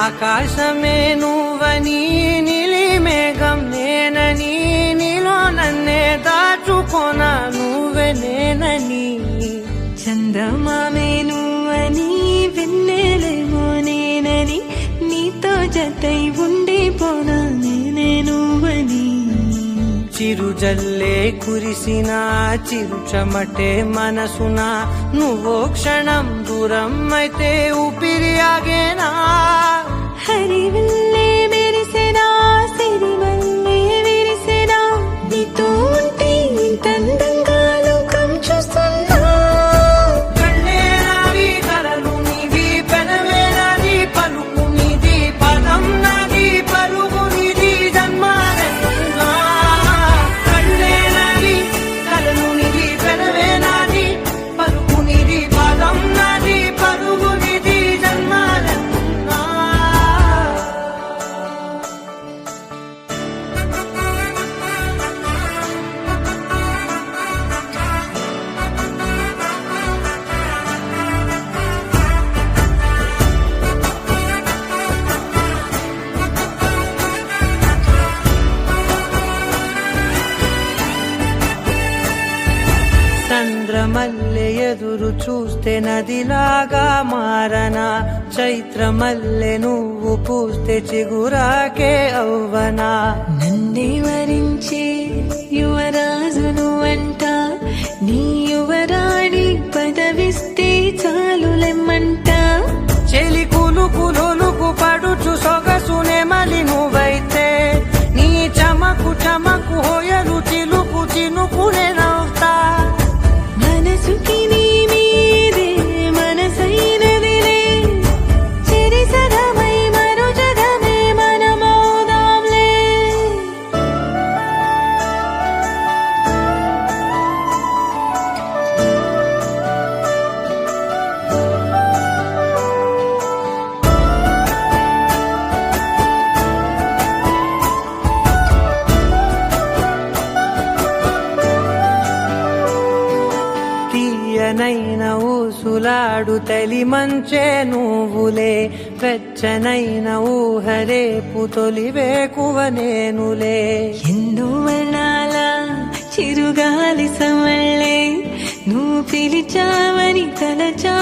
ఆకాశమే నువ్వని నీలి మేఘం నేనని నీలో నన్నే దాచుకోనా నువ్వే నేనని చందమామే నువ్వని వెన్నెలేమో నేనని నీతో జతై ఉండిపోనా నేనే నువ్వని చిరుజల్లే కురిసిన చిరు చెమటే మనసున నువ్వో క్షణం దూరం అయితే ఊపిరి ఆగేనా హరివిల్లే మెరిసెనా సిరివల్లే విరిసెనా నీతో ఉంటే ఇంతందంగా లోకం చూస్తున్నా కళ్ళే నావి కలలు నీవి పెనవే నాది పలుకు నీది పదం నాది పలుకు నీది జన్మాలెన్నున్నా కళ్ళే నావి కలలు నీవి పెనవే నాది పలుకు నీది పదం నాది పలుకు నీది జన్మాలెన్నున్నా చంద్రమల్లె ఎదురు చూస్తే నదిలాగా మారనా చైత్రమల్లె నువ్వు పూస్తే చిగురాకే అవ్వనా నన్నే వరించే యువరాజును అంట నీ యువరాణి పదవిస్తే చాలులెమ్మంట చెలి కులుకు పడుచు సొగసునే మలి నువ్వైతే నీ చమకు చమకు హోయలు చిలుకు చినుకునే నవ్వుతా మనసుకి నీ మీదే మనసైనదిలే చెరి సగమై మరో జగమే మనమౌదాంలే తీయనైన ఊసులాడు తలి మంచే నువ్వులే వెచ్చనైన ఊహరేపు తొలి వేకువ నేనులే ఎన్నో వర్ణాల చిరుగాలి సమళ్ళే నువ్వు పిలిచావని తలచా